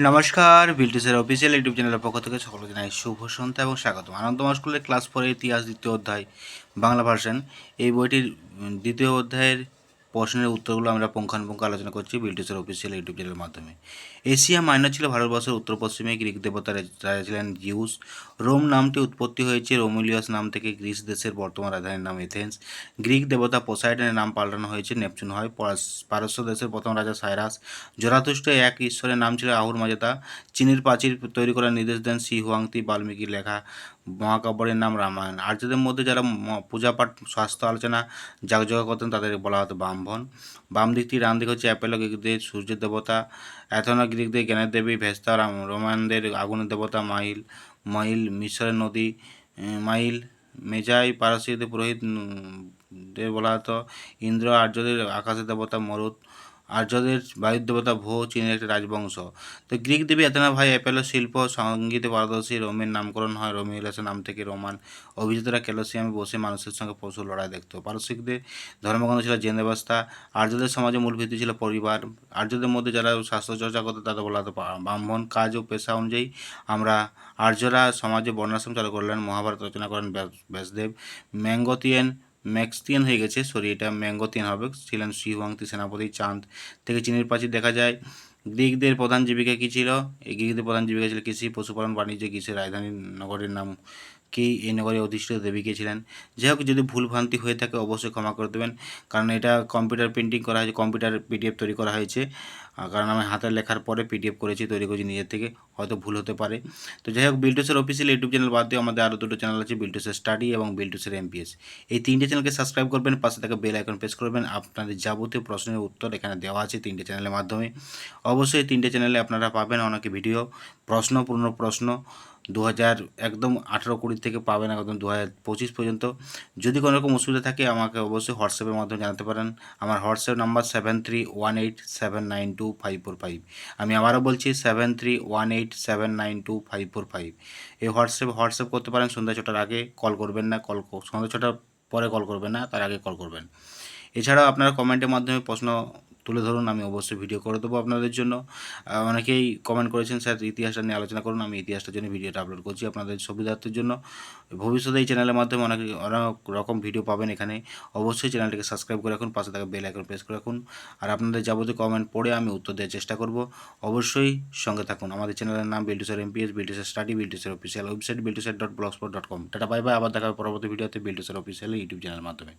নমস্কার, বিল্টুসের official YouTube চ্যানেলের পক্ষ থেকে সকলকে জানাই শুভ সন্ধ্যা এবং স্বাগতম। আনন্দময় স্কুলের ক্লাস 4 ইতিহাস দ্বিতীয় অধ্যায় বাংলা ভার্সন এই বইটির দ্বিতীয় অধ্যায়ের প্রশ্নের উত্তরগুলো আমরা পুঙ্খানুপুঙ্খ আলোচনা করছি বিল্টুসের অফিসিয়াল ইউটিউব চ্যানেলের মাধ্যমে। এশিয়া মাইনর ছিল ভারতবর্ষের উত্তর পশ্চিমে। গ্রিক দেবতা রাজা ছিলেন জিউস। রোম নামটি উৎপত্তি হয়েছে রোমিলিয়াস নাম থেকে। গ্রিস দেশের বর্তমান রাজধানীর নাম এথেন্স। গ্রিক দেবতা পোসাইডনের নাম পাল্টানো হয়েছে, নেপচুন হয়। পারস্য দেশের প্রথম রাজা সাইরাস। জরাতুষ্ট্র এক ঈশ্বরের নাম ছিল আহুর মাজেদা। চীনের প্রাচীর তৈরি করার নির্দেশ দেন শি হুয়াংতি। বাল্মীকির লেখা মহাকাব্যের নাম রামায়ণ। আর্যদের মধ্যে যারা পূজাপাঠ, স্বাস্থ্য আলোচনা, যাগযজ্ঞ করতেন তাদের বলা হতো ব্রাহ্মণ। বাম দিকটি, ডান দিক হচ্ছে অ্যাপেলো, গ্রিকদের সূর্যের দেবতা। অ্যাথেনা গ্রিকদের জ্ঞানের দেবী। ভেস্তা রোমানদের আগুনের দেবতা। মাইল মিশরের নদী। মাইল মেজাই পারসীদের পুরোহিত দের বলা হতো। ইন্দ্র আর্যদের আকাশের দেবতা। মরুত আর্যদের বায়ুর দেবতা। ভো চীনের একটা রাজবংশ। তো গ্রিক দেবী অ্যাথেনা ভাই অ্যাপেলো শিল্প সঙ্গীতে পারদর্শী। রোমের নামকরণ হয় রোমিওলাসের নাম থেকে রোমান। অভিজাতরা ক্যালোসিয়ামে বসে মানুষের সঙ্গে পশুর লড়াই দেখত। পারসিকদের ধর্মগ্রন্থ ছিল জেন ব্যবস্থা। আর্যদের সমাজে মূল ভিত্তি ছিল পরিবার। আর্যদের মধ্যে যারা স্বাস্থ্যচর্চা করতো তাদের বলা হতো ব্রাহ্মণ। কাজ ও পেশা অনুযায়ী আমরা আর্যরা সমাজে বর্ণাশ্রম চালু করলেন। মহাভারত রচনা করেন ব্যাসদেব। ম্যাক্সিয়ান হয়ে গেছে, সরি, এটা ম্যাঙ্গোতিয়ান হবে, ছিলেন শি হুয়াংতি সেনাপতি। চাঁদ থেকে চীনের প্রাচীর দেখা যায়। গ্রিকদের প্রধান জীবিকা কী ছিল? এই গ্রিকদের প্রধান জীবিকা ছিল কৃষি, পশুপালন, বাণিজ্য। গ্রিসের রাজধানী নগরের নাম কি? এই নগরে অধিষ্ঠিত দেবী কে ছিলেন? যাই হোক, যদি ভুল ভ্রান্তি হয়ে থাকে অবশ্যই ক্ষমা করে দেবেন, কারণ এটা কম্পিউটার প্রিন্টিং করা হয়েছে, কম্পিউটার পিডিএফ তৈরি করা হয়েছে। কারণ আমি হাতের লেখার পরে পিডিএফ করেছি, তৈরি করেছি নিজের থেকে, হয়তো ভুল হতে পারে। তো যাই হোক, বিল্টুসের অফিসিয়াল ইউটিউব চ্যানেল বাদ দিয়ে আমাদের আরও দুটো চ্যানেল আছে, বিল্টুসের স্টাডি এবং বিল্টুসের এমপিএস। এই তিনটে চ্যানেলকে সাবস্ক্রাইব করবেন, পাশে থাকা বেল আইকন প্রেস করবেন। আপনাদের যাবতীয় প্রশ্নের উত্তর এখানে দেওয়া আছে তিনটে চ্যানেলের মাধ্যমে। অবশ্যই তিনটে চ্যানেলে আপনারা পাবেন অনেক ভিডিও, পূর্ণ প্রশ্ন 18-20 থেকে পাবেন একদম 2025 পর্যন্ত। যদি কোনো রকম অসুবিধা থাকে আমাকে অবশ্যই হোয়াটসঅ্যাপের মাধ্যমে জানাতে পারেন। আমার হোয়াটসঅ্যাপ নাম্বার 7318792545। আমি আবারও বলছি 7318792545। এই হোয়াটসঅ্যাপ করতে পারেন। সন্ধ্যা 6টার আগে কল করবেন না, সন্ধ্যা 6টার পরে কল করবেন না, তার আগে কল করবেন। এছাড়াও আপনারা কমেন্টের মাধ্যমে প্রশ্ন তুলে ধরুন, আমি অবশ্যই ভিডিও করে দেবো আপনাদের জন্য। অনেকেই কমেন্ট করেছেন স্যার ইতিহাসটা নিয়ে আলোচনা করুন, আমি ইতিহাসটার জন্য ভিডিওটা আপলোড করছি আপনাদের সুবিধার্থের জন্য। ভবিষ্যতে এই চ্যানেলের মাধ্যমে অনেক রকম ভিডিও পাবেন এখানে। অবশ্যই চ্যানেলটিকে সাবস্ক্রাইব করে রাখুন, পাশে থাকা বেল আইকন প্রেস করে রাখুন। আর আপনাদের যাবতীয় কমেন্ট পড়ে আমি উত্তর দেওয়ার চেষ্টা করব। অবশ্যই সঙ্গে থাকুন। আমাদের চ্যানেলের নাম বিল্টুসের এমপিএস, বিল্টুসের স্টাডি, বিল্টুসের অফিসিয়াল ওয়েবসাইট বিল্টুসের.blogspot.com। Tata, bye bye. আবার দেখা হবে পরবর্তী ভিডিওতে বিল্টুসের অফিসিয়াল ইউটিউব চ্যানেলের মাধ্যমে।